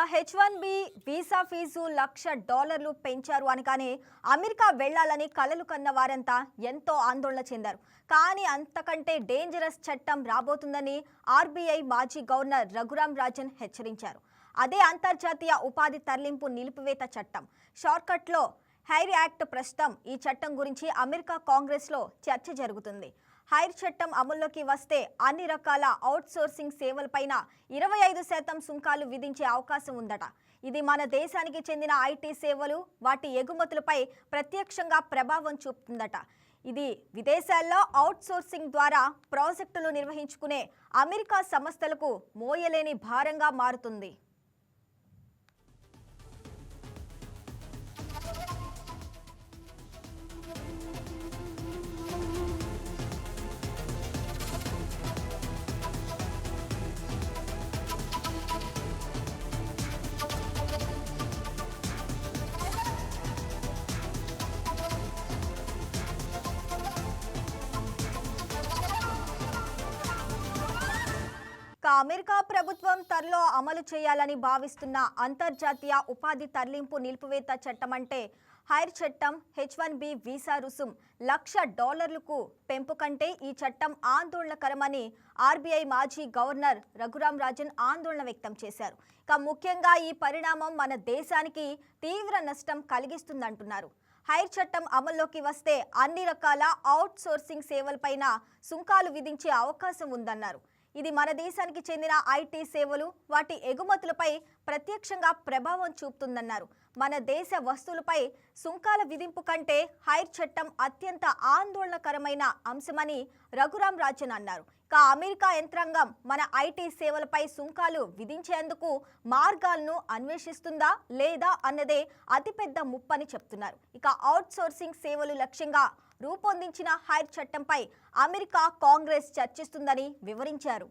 H1B visa fee $1,00,000 పెంచారు అనగానే America వెళ్లాలని కలలు కన్న వారంతా ఎంతో ఆందోళన చెందారు. కానీ అంతకంటే డేంజరస్ చట్టం రాబోతుందని ఆర్బీఐ మాజీ గవర్నర్ రఘురామ్ రాజన్ హెచ్చరించారు. అదే అంతర్జాతీయ ఉపాధి తరలింపు నిలిపివేత చట్టం. షార్ట్కట్లో హైర్ యాక్ట్. ప్రస్తుతం ఈ చట్టం గురించి అమెరికా కాంగ్రెస్లో చర్చ జరుగుతుంది. హైర్ చట్టం అమల్లోకి వస్తే అన్ని రకాల అవుట్సోర్సింగ్ సేవలపైన 25% సుంకాలు విధించే అవకాశం ఉందట. ఇది మన దేశానికి చెందిన ఐటీ సేవలు, వాటి ఎగుమతులపై ప్రత్యక్షంగా ప్రభావం చూపుతుందట. ఇది విదేశాల్లో అవుట్సోర్సింగ్ ద్వారా ప్రాజెక్టులు నిర్వహించుకునే అమెరికా సంస్థలకు మోయలేని భారంగా మారుతుంది. అమెరికా ప్రభుత్వం త్వరలో అమలు చేయాలని భావిస్తున్న అంతర్జాతీయ ఉపాధి తరలింపు నిలిపివేత చట్టం అంటే హైర్ చట్టం. H1B వీసా రుసుం $1,00,000కు పెంపు కంటే ఈ చట్టం ఆందోళనకరమని ఆర్బీఐ మాజీ గవర్నర్ రఘురామ్ రాజన్ ఆందోళన వ్యక్తం చేశారు. ఇక ముఖ్యంగా ఈ పరిణామం మన దేశానికి తీవ్ర నష్టం కలిగిస్తుందంటున్నారు. హైర్ చట్టం అమల్లోకి వస్తే అన్ని రకాల అవుట్సోర్సింగ్ సేవలపైన సుంకాలు విధించే అవకాశం ఉందన్నారు. ఇది మన దేశానికి చెందిన ఐటీ సేవలు, వాటి ఎగుమతులపై ప్రత్యక్షంగా ప్రభావం చూపుతుందన్నారు. మన దేశ వస్తువులపై సుంకాల విధింపు కంటే హైర్ చట్టం అత్యంత ఆందోళనకరమైన అంశమని రఘురామ్ రాజన్ అన్నారు. ఇక అమెరికా యంత్రాంగం మన ఐటీ సేవలపై సుంకాలు విధించేందుకు మార్గాలను అన్వేషిస్తుందా లేదా అన్నదే అతిపెద్ద ముప్పని చెప్తున్నారు. ఇక అవుట్సోర్సింగ్ సేవలు లక్ష్యంగా రూపొందించిన హైర్ చట్టంపై అమెరికా కాంగ్రెస్ చర్చిస్తుందని వివరించారు.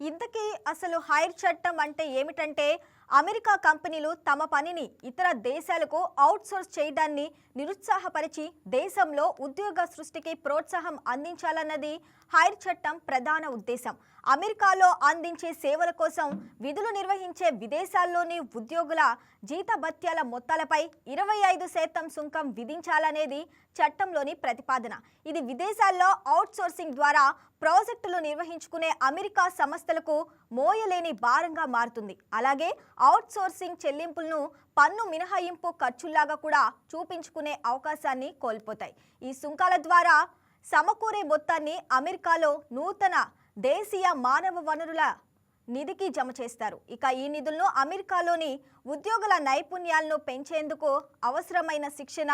ఇంతకీ అసలు హైర్ చట్టం అంటే ఏమిటంటే, అమెరికా కంపెనీలు తమ పనిని ఇతర దేశాలకు అవుట్సోర్స్ చేయడాన్ని నిరుత్సాహపరిచి దేశంలో ఉద్యోగ సృష్టికి ప్రోత్సాహం అందించాలన్నది హైర్ చట్టం ప్రధాన ఉద్దేశం. అమెరికాలో అందించే సేవల కోసం విధులు నిర్వహించే విదేశాల్లోని ఉద్యోగుల జీతభత్యాల మొత్తాలపై 25% సుంకం విధించాలనేది చట్టంలోని ప్రతిపాదన. ఇది విదేశాల్లో అవుట్సోర్సింగ్ ద్వారా ప్రాజెక్టులు నిర్వహించుకునే అమెరికా సంస్థలకు మోయలేని భారంగా మారుతుంది. అలాగే అవుట్సోర్సింగ్ చెల్లింపులను పన్ను మినహాయింపు ఖర్చుల్లాగా కూడా చూపించుకునే అవకాశాన్ని కోల్పోతాయి. ఈ సుంకాల ద్వారా సమకూరే మొత్తాన్ని అమెరికాలో నూతన దేశీయ మానవ వనరుల నిధికి జమ చేస్తారు. ఇక ఈ నిధులను అమెరికాలోని ఉద్యోగుల నైపుణ్యాలను పెంచేందుకు అవసరమైన శిక్షణ,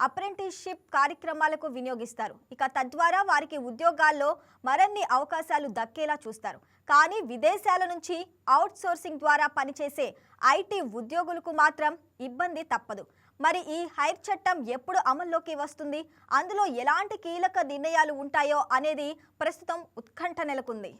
అప్రెంటిస్షిప్ కార్యక్రమాలకు వినియోగిస్తారు. ఇక తద్వారా వారికి ఉద్యోగాల్లో మరిన్ని అవకాశాలు దక్కేలా చూస్తారు. కానీ విదేశాల నుంచి అవుట్సోర్సింగ్ ద్వారా పనిచేసే ఐటీ ఉద్యోగులకు మాత్రం ఇబ్బంది తప్పదు. మరి ఈ హైర్ చట్టం ఎప్పుడు అమల్లోకి వస్తుంది, అందులో ఎలాంటి కీలక నిర్ణయాలు ఉంటాయో అనేది ప్రస్తుతం ఉత్కంఠ నెలకొంది.